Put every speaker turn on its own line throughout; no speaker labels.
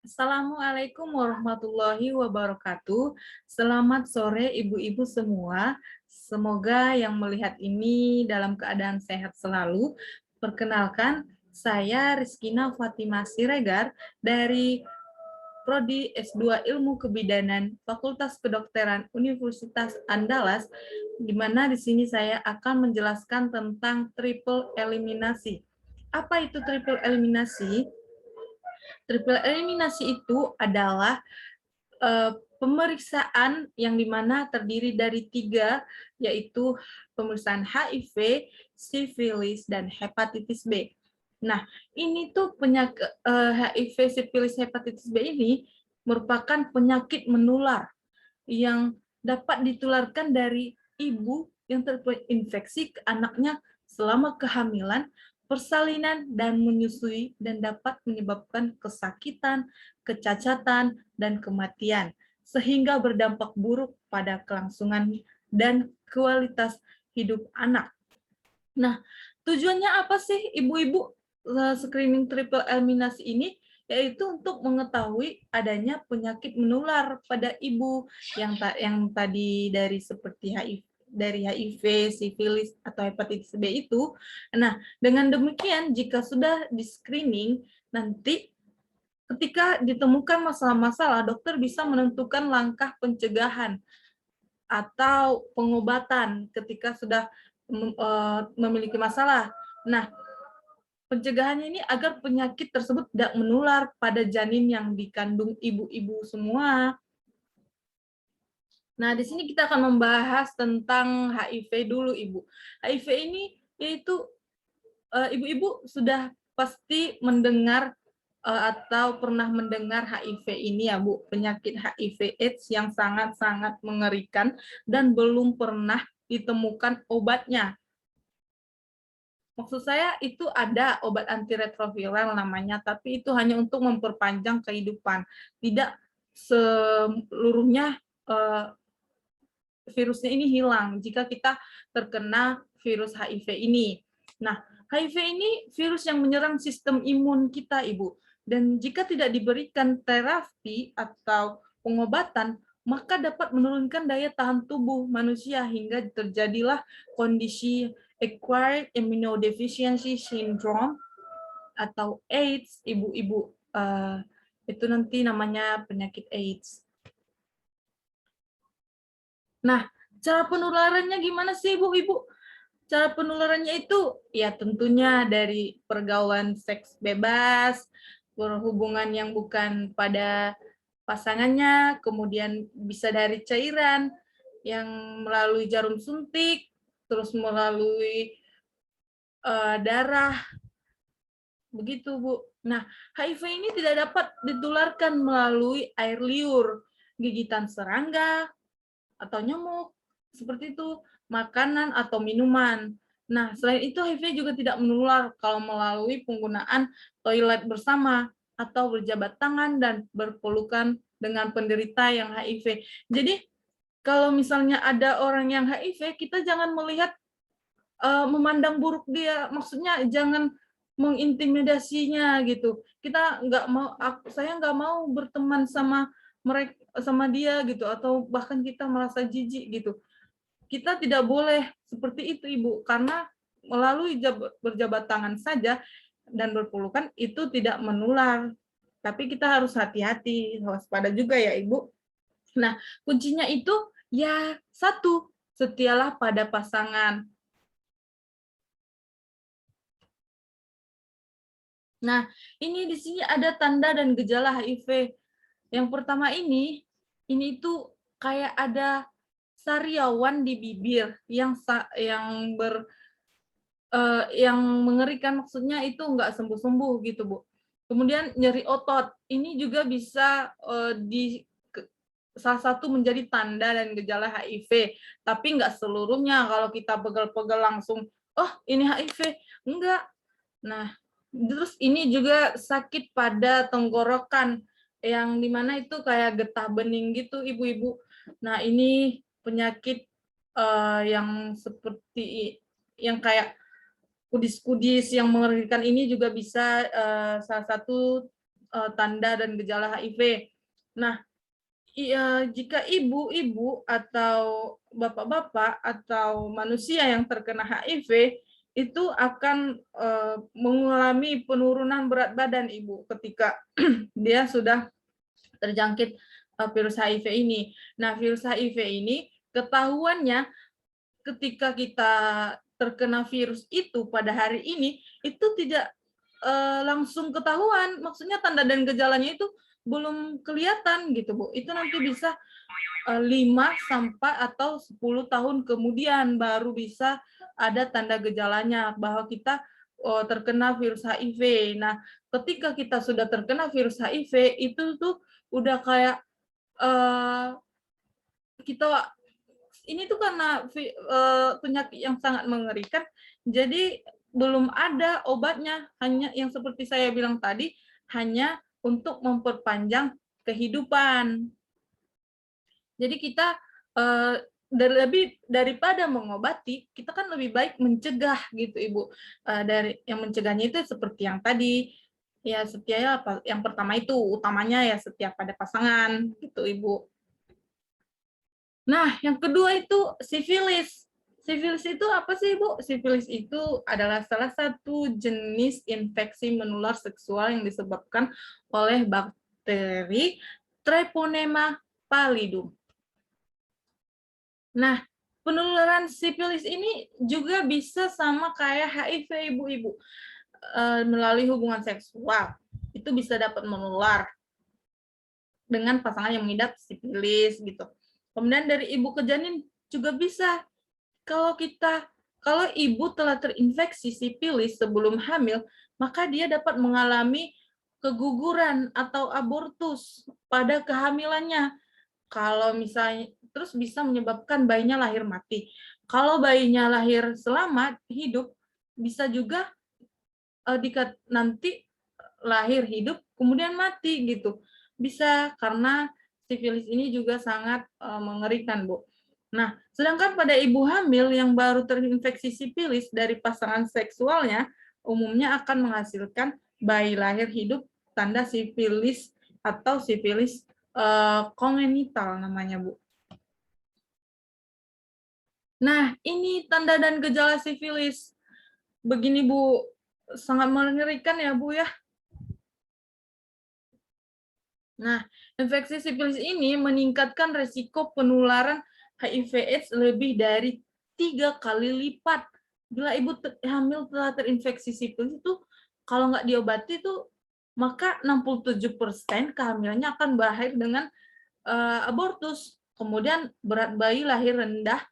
Assalamualaikum warahmatullahi wabarakatuh. Selamat sore ibu-ibu semua. Semoga yang melihat ini dalam keadaan sehat selalu. Perkenalkan, saya Rizkina Fatimah Siregar dari Prodi S2 Ilmu Kebidanan Fakultas Kedokteran Universitas Andalas, di mana di sini saya akan menjelaskan tentang triple eliminasi. Apa itu triple eliminasi? Triple eliminasi itu adalah pemeriksaan yang dimana terdiri dari 3, yaitu pemeriksaan HIV, sifilis, dan hepatitis B. Nah, ini tuh penyakit HIV, sifilis, hepatitis B ini merupakan penyakit menular yang dapat ditularkan dari ibu yang terinfeksi ke anaknya selama kehamilan, persalinan, dan menyusui, dan dapat menyebabkan kesakitan, kecacatan, dan kematian, sehingga berdampak buruk pada kelangsungan dan kualitas hidup anak. Nah, tujuannya apa sih ibu-ibu screening triple eliminasi ini? Yaitu untuk mengetahui adanya penyakit menular pada ibu yang tadi dari seperti HIV, sifilis, atau hepatitis B itu. Nah, dengan demikian jika sudah di-screening, nanti ketika ditemukan masalah-masalah, dokter bisa menentukan langkah pencegahan atau pengobatan ketika sudah memiliki masalah. Nah, pencegahannya ini agar penyakit tersebut tidak menular pada janin yang dikandung ibu-ibu semua. Nah, di sini kita akan membahas tentang HIV dulu, Ibu. HIV ini yaitu ibu-ibu sudah pasti mendengar atau pernah mendengar HIV ini ya, Bu, penyakit HIV AIDS yang sangat-sangat mengerikan dan belum pernah ditemukan obatnya. Maksud saya itu ada obat antiretroviral namanya, tapi itu hanya untuk memperpanjang kehidupan. Tidak seluruhnya virusnya ini hilang jika kita terkena virus HIV ini. Nah, HIV ini virus yang menyerang sistem imun kita, Ibu. Dan jika tidak diberikan terapi atau pengobatan, maka dapat menurunkan daya tahan tubuh manusia hingga terjadilah kondisi acquired immunodeficiency syndrome atau AIDS, ibu-ibu. Itu nanti namanya penyakit AIDS. Nah, cara penularannya gimana sih, ibu-ibu? Cara penularannya itu ya tentunya dari pergaulan seks bebas, berhubungan yang bukan pada pasangannya, kemudian bisa dari cairan yang melalui jarum suntik, terus melalui darah, begitu Bu. Nah, HIV ini tidak dapat ditularkan melalui air liur, gigitan serangga, atau nyamuk, seperti itu, makanan atau minuman. Nah, selain itu HIV juga tidak menular kalau melalui penggunaan toilet bersama atau berjabat tangan dan berpelukan dengan penderita yang HIV. Jadi, kalau misalnya ada orang yang HIV, kita jangan melihat memandang buruk dia, maksudnya jangan mengintimidasinya gitu. Kita nggak mau, saya nggak mau berteman sama mereka, sama dia gitu, atau bahkan kita merasa jijik gitu. Kita tidak boleh seperti itu, Ibu, karena melalui berjabat tangan saja dan berpelukan itu tidak menular. Tapi kita harus hati-hati, waspada juga ya, Ibu. Nah, kuncinya itu ya satu, setialah pada pasangan. Nah, ini di sini ada tanda dan gejala HIV. Yang pertama ini tuh kayak ada sariawan di bibir yang mengerikan, maksudnya itu nggak sembuh-sembuh gitu, Bu. Kemudian nyeri otot, ini juga bisa salah satu menjadi tanda dan gejala HIV, tapi nggak seluruhnya kalau kita pegel-pegel langsung, oh ini HIV, enggak. Nah, terus ini juga sakit pada tenggorokan, yang dimana itu kayak getah bening gitu, ibu-ibu. Nah, ini penyakit yang seperti yang kayak kudis-kudis yang mengerikan ini juga bisa salah satu tanda dan gejala HIV. Nah, jika ibu-ibu atau bapak-bapak atau manusia yang terkena HIV itu akan mengalami penurunan berat badan ibu ketika dia sudah terjangkit virus HIV ini. Nah, virus HIV ini ketahuannya ketika kita terkena virus itu pada hari ini itu tidak langsung ketahuan, maksudnya tanda dan gejalanya itu belum kelihatan gitu Bu. Itu nanti bisa 5 sampai atau 10 tahun kemudian baru bisa ada tanda gejalanya bahwa kita terkena virus HIV. Nah, ketika kita sudah terkena virus HIV itu tuh udah kayak kita ini tuh karena penyakit yang sangat mengerikan, jadi belum ada obatnya, hanya yang seperti saya bilang tadi, hanya untuk memperpanjang kehidupan. Jadi kita lebih daripada mengobati, kita kan lebih baik mencegah gitu Ibu. Dari yang mencegahnya itu seperti yang tadi, ya setia apa? Yang pertama itu utamanya ya setia pada pasangan gitu Ibu. Nah, yang kedua itu sifilis. Sifilis itu apa sih, Bu? Sifilis itu adalah salah satu jenis infeksi menular seksual yang disebabkan oleh bakteri Treponema pallidum. Nah, penularan sifilis ini juga bisa sama kayak HIV, ibu-ibu. Melalui hubungan seksual. Itu bisa dapat menular dengan pasangan yang mengidap sifilis gitu. Kemudian dari ibu ke janin juga bisa. Kalau ibu telah terinfeksi sifilis sebelum hamil, maka dia dapat mengalami keguguran atau abortus pada kehamilannya. Kalau misalnya terus bisa menyebabkan bayinya lahir mati. Kalau bayinya lahir selamat, hidup, bisa juga nanti lahir hidup kemudian mati gitu. Bisa karena sifilis ini juga sangat mengerikan, Bu. Nah, sedangkan pada ibu hamil yang baru terinfeksi sifilis dari pasangan seksualnya umumnya akan menghasilkan bayi lahir hidup tanda sifilis atau sifilis kongenital namanya, Bu. Nah, ini tanda dan gejala sifilis. Begini, Bu, sangat mengerikan ya, Bu ya. Nah, infeksi sifilis ini meningkatkan resiko penularan HIV/AIDS lebih dari 3 kali lipat. Bila ibu hamil telah terinfeksi sifilis itu, kalau nggak diobati itu, maka 67% kehamilannya akan berakhir dengan abortus. Kemudian berat bayi lahir rendah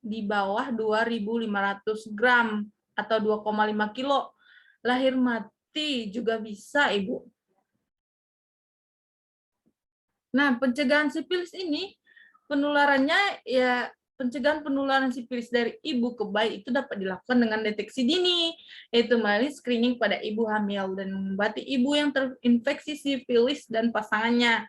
di bawah 2.500 gram atau 2,5 kilo. Lahir mati juga bisa, Ibu. Nah, pencegahan sifilis ini penularannya ya pencegahan penularan sifilis dari ibu ke bayi itu dapat dilakukan dengan deteksi dini, yaitu melalui screening pada ibu hamil dan mengobati ibu yang terinfeksi sifilis dan pasangannya.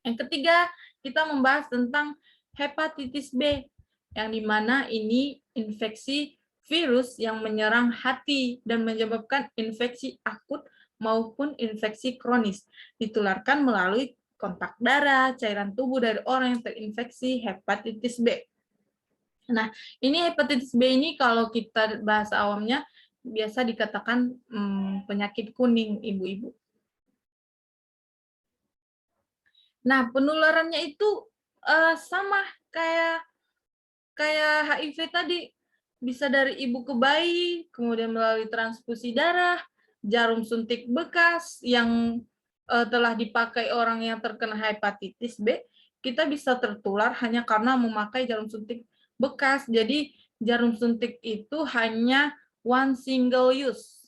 Yang ketiga, kita membahas tentang hepatitis B, yang dimana ini infeksi virus yang menyerang hati dan menyebabkan infeksi akut maupun infeksi kronis, ditularkan melalui kontak darah, cairan tubuh dari orang yang terinfeksi hepatitis B. Nah, ini hepatitis B ini kalau kita bahasa awamnya biasa dikatakan penyakit kuning, ibu-ibu. Nah, penularannya itu sama kayak HIV tadi, bisa dari ibu ke bayi, kemudian melalui transfusi darah, jarum suntik bekas yang telah dipakai orang yang terkena hepatitis B, kita bisa tertular hanya karena memakai jarum suntik bekas. Jadi jarum suntik itu hanya one single use,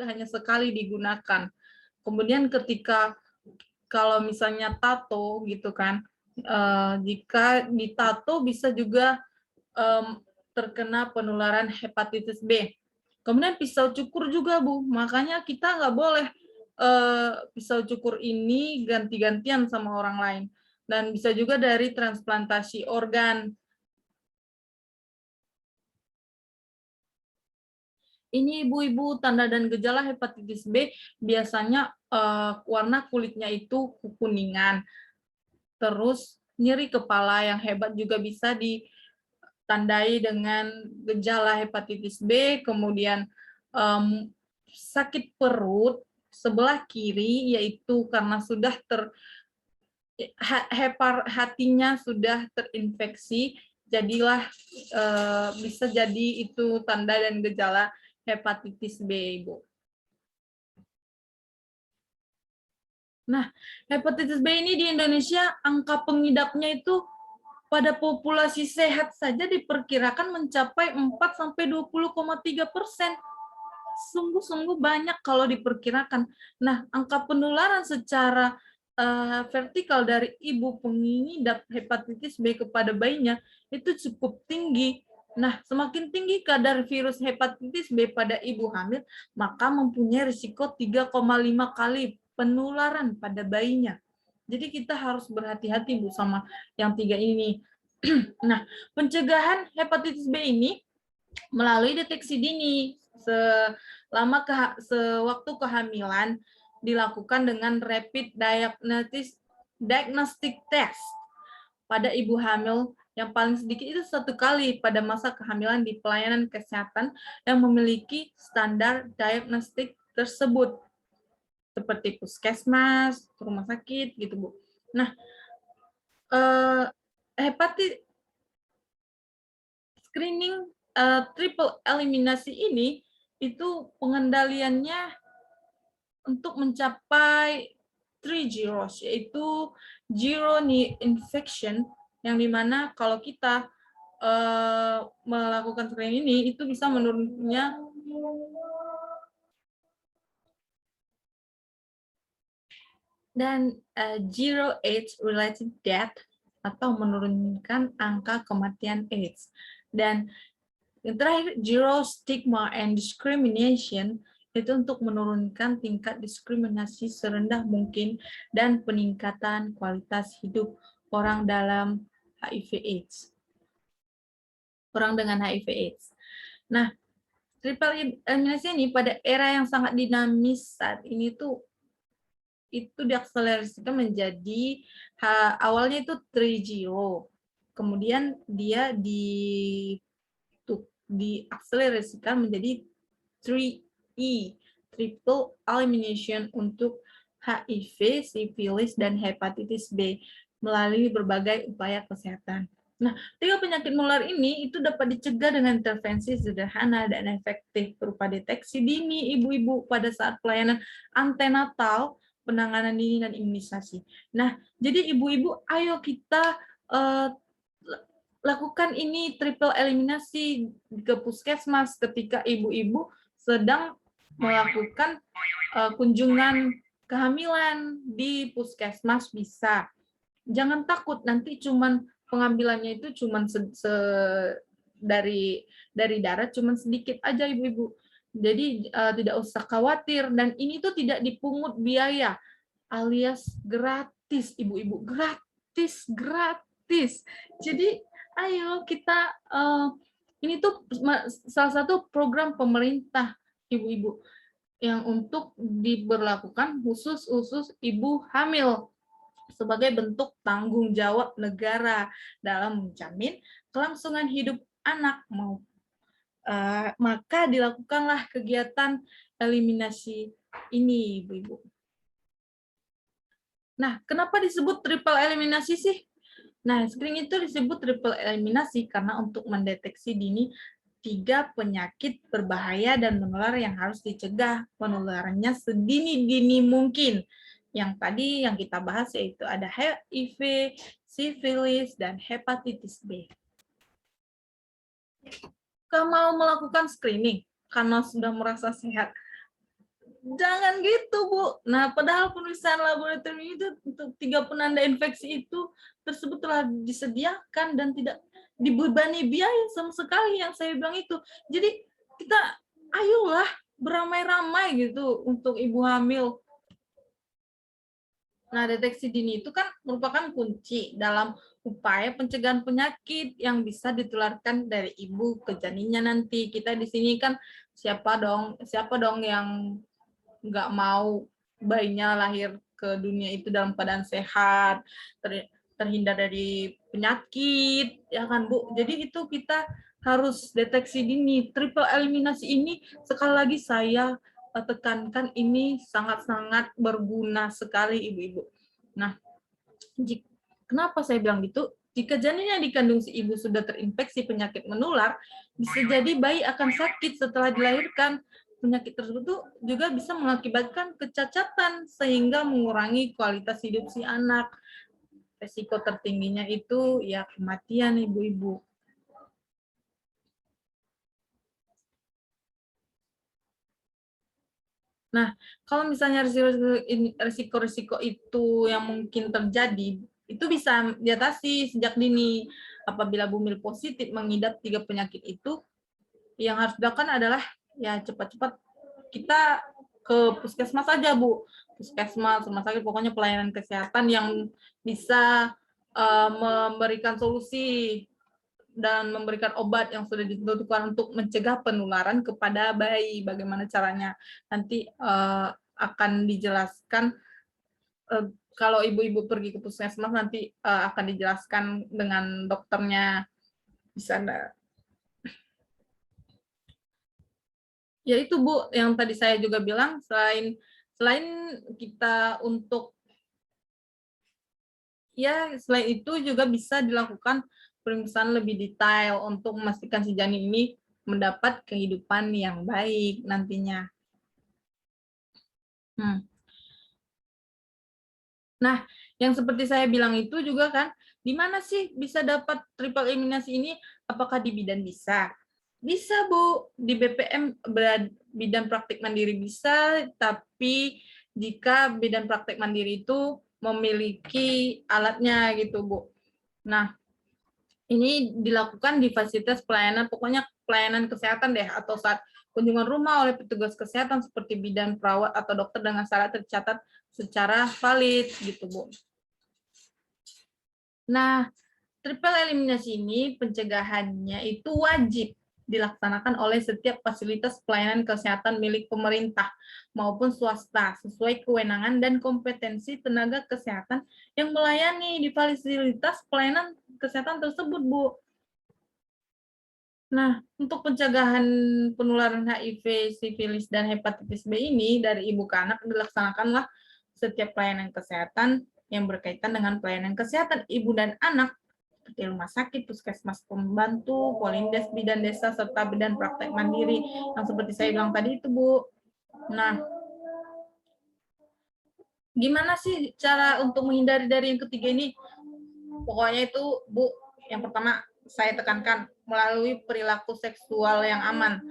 hanya sekali digunakan. Kemudian ketika kalau misalnya tato gitu kan, jika ditato bisa juga terkena penularan hepatitis B. Kemudian pisau cukur juga, Bu. Makanya kita nggak boleh pisau cukur ini ganti-gantian sama orang lain. Dan bisa juga dari transplantasi organ. Ini ibu-ibu, tanda dan gejala hepatitis B biasanya warna kulitnya itu kekuningan, terus nyeri kepala yang hebat juga bisa ditandai dengan gejala hepatitis B, kemudian sakit perut sebelah kiri, yaitu karena sudah hatinya sudah terinfeksi, jadilah bisa jadi itu tanda dan gejala hepatitis B, Ibu. Nah, hepatitis B ini di Indonesia angka pengidapnya itu pada populasi sehat saja diperkirakan mencapai 4-20,3%. Sungguh-sungguh banyak kalau diperkirakan. Nah, angka penularan secara vertikal dari ibu pengidap hepatitis B kepada bayinya itu cukup tinggi. Nah, semakin tinggi kadar virus hepatitis B pada ibu hamil, maka mempunyai risiko 3,5 kali penularan pada bayinya. Jadi kita harus berhati-hati, Bu, sama yang 3 ini. Nah, pencegahan hepatitis B ini melalui deteksi dini sewaktu kehamilan dilakukan dengan rapid diagnostic test pada ibu hamil yang paling sedikit itu 1 kali pada masa kehamilan di pelayanan kesehatan yang memiliki standar diagnostik tersebut seperti puskesmas, rumah sakit gitu, Bu. Nah, hepatitis screening triple eliminasi ini itu pengendaliannya untuk mencapai 3 zeros, yaitu zero new infection, yang dimana kalau kita melakukan screening ini itu bisa menurunnya dan zero AIDS related death atau menurunkan angka kematian AIDS. Dan yang terakhir, zero stigma and discrimination, itu untuk menurunkan tingkat diskriminasi serendah mungkin dan peningkatan kualitas hidup orang dalam HIV/AIDS. Orang dengan HIV/AIDS. Nah, triple eliminasi ini pada era yang sangat dinamis saat ini tuh itu diakselerasikan menjadi awalnya itu 3-0, kemudian dia diakselerasikan menjadi 3E, triple elimination untuk HIV, sifilis, dan hepatitis B melalui berbagai upaya kesehatan. Nah, 3 penyakit menular ini itu dapat dicegah dengan intervensi sederhana dan efektif berupa deteksi dini ibu-ibu pada saat pelayanan antenatal, penanganan dini, dan imunisasi. Nah, jadi ibu-ibu, ayo kita lakukan ini triple eliminasi ke puskesmas ketika ibu-ibu sedang melakukan kunjungan kehamilan di puskesmas bisa. Jangan takut, nanti cuman pengambilannya itu cuman dari darah cuman sedikit aja ibu-ibu. Jadi tidak usah khawatir, dan ini tuh tidak dipungut biaya alias gratis ibu-ibu, gratis. Jadi ayo kita ini tuh salah satu program pemerintah ibu-ibu yang untuk diberlakukan khusus ibu hamil sebagai bentuk tanggung jawab negara dalam menjamin kelangsungan hidup anak. Maka dilakukanlah kegiatan eliminasi ini, ibu-ibu. Nah, kenapa disebut triple eliminasi sih? Nah, screening itu disebut triple eliminasi karena untuk mendeteksi dini 3 penyakit berbahaya dan menular yang harus dicegah penularannya sedini-dini mungkin. Yang tadi yang kita bahas yaitu ada HIV, sifilis, dan hepatitis B. Kalau mau melakukan screening karena sudah merasa sehat, jangan gitu, Bu. Nah, padahal pemeriksaan laboratorium itu untuk 3 penanda infeksi itu tersebut telah disediakan dan tidak dibebani biaya sama sekali yang saya bilang itu. Jadi kita ayolah beramai-ramai gitu untuk ibu hamil. Nah, deteksi dini itu kan merupakan kunci dalam upaya pencegahan penyakit yang bisa ditularkan dari ibu ke janinnya nanti. Kita di sini kan siapa dong yang nggak mau bayinya lahir ke dunia itu dalam keadaan sehat, terhindar dari penyakit, ya kan Bu? Jadi itu kita harus deteksi dini. Triple eliminasi ini sekali lagi saya tekankan ini sangat-sangat berguna sekali ibu-ibu. Nah, kenapa saya bilang gitu? Jika janin yang dikandung si ibu sudah terinfeksi penyakit menular, bisa jadi bayi akan sakit setelah dilahirkan. Penyakit tersebut juga bisa mengakibatkan kecacatan sehingga mengurangi kualitas hidup si anak. Resiko tertingginya itu ya kematian ibu-ibu. Nah, kalau misalnya risiko-risiko itu yang mungkin terjadi, itu bisa diatasi sejak dini. Apabila bumil positif mengidap 3 penyakit itu, yang harus dilakukan adalah ya cepat-cepat kita ke puskesmas saja, Bu. Puskesmas, rumah sakit, pokoknya pelayanan kesehatan yang bisa memberikan solusi dan memberikan obat yang sudah ditentukan untuk mencegah penularan kepada bayi. Bagaimana caranya? Nanti akan dijelaskan kalau ibu-ibu pergi ke puskesmas nanti akan dijelaskan dengan dokternya di sana. Ya itu Bu, yang tadi saya juga bilang selain kita untuk ya selain itu juga bisa dilakukan pemeriksaan lebih detail untuk memastikan si janin ini mendapat kehidupan yang baik nantinya. Nah, yang seperti saya bilang itu juga kan, di mana sih bisa dapat triple eliminasi ini? Apakah di bidan bisa? Bisa, Bu. Di BPM bidan praktik mandiri bisa, tapi jika bidan praktik mandiri itu memiliki alatnya gitu, Bu. Nah, ini dilakukan di fasilitas pelayanan, pokoknya pelayanan kesehatan deh, atau saat kunjungan rumah oleh petugas kesehatan seperti bidan, perawat, atau dokter dengan syarat tercatat secara valid gitu, Bu. Nah, triple eliminasi ini pencegahannya itu wajib dilaksanakan oleh setiap fasilitas pelayanan kesehatan milik pemerintah maupun swasta sesuai kewenangan dan kompetensi tenaga kesehatan yang melayani di fasilitas pelayanan kesehatan tersebut, Bu. Nah, untuk pencegahan penularan HIV, sifilis, dan hepatitis B ini dari ibu ke anak dilaksanakanlah setiap pelayanan kesehatan yang berkaitan dengan pelayanan kesehatan ibu dan anak seperti rumah sakit, puskesmas pembantu, polindes, bidan desa, serta bidan praktek mandiri yang seperti saya bilang tadi itu, Bu. Nah, gimana sih cara untuk menghindari dari yang ketiga ini? Pokoknya itu, Bu, yang pertama saya tekankan melalui perilaku seksual yang aman.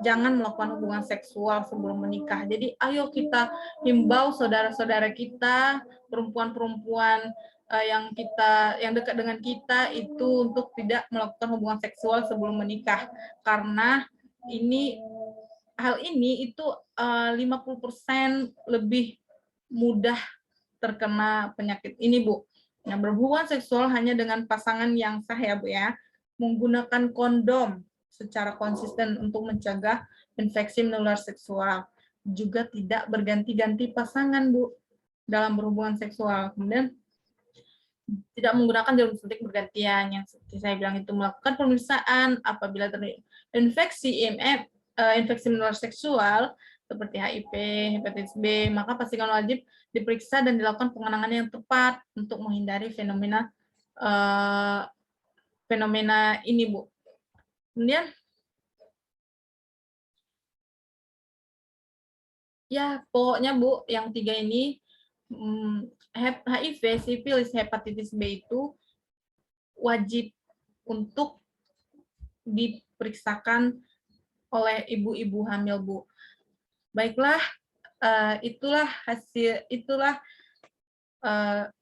Jangan melakukan hubungan seksual sebelum menikah. Jadi ayo kita himbau saudara-saudara kita, perempuan-perempuan yang dekat dengan kita itu untuk tidak melakukan hubungan seksual sebelum menikah, karena hal ini itu 50% lebih mudah terkena penyakit ini, Bu. Yang berhubungan seksual hanya dengan pasangan yang sah ya, Bu ya. Menggunakan kondom secara konsisten untuk mencegah infeksi menular seksual. Juga tidak berganti-ganti pasangan, Bu, dalam berhubungan seksual. Kemudian tidak menggunakan jarum suntik bergantian, yang seperti saya bilang itu melakukan pemeriksaan apabila terinfeksi infeksi menular seksual seperti HIV, hepatitis B, maka pastikan wajib diperiksa dan dilakukan penanganan yang tepat untuk menghindari fenomena ini, Bu. Kemudian ya pokoknya, Bu, yang 3 ini HIV, sifilis, hepatitis B itu wajib untuk diperiksakan oleh ibu-ibu hamil, Bu. Baiklah, itulah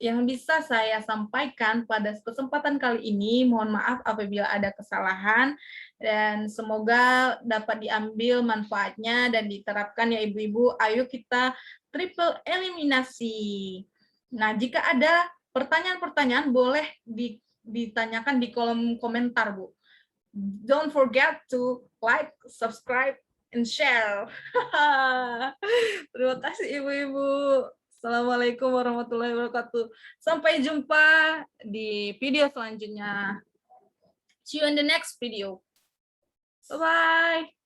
yang bisa saya sampaikan pada kesempatan kali ini. Mohon maaf apabila ada kesalahan, dan semoga dapat diambil manfaatnya dan diterapkan ya ibu-ibu. Ayo kita triple eliminasi. Nah, jika ada pertanyaan-pertanyaan boleh ditanyakan di kolom komentar, Bu. Don't forget to like, subscribe, and share. Terima kasih Ibu-Ibu. Assalamualaikum warahmatullahi wabarakatuh. Sampai jumpa di video selanjutnya. See you in the next video. Bye-bye.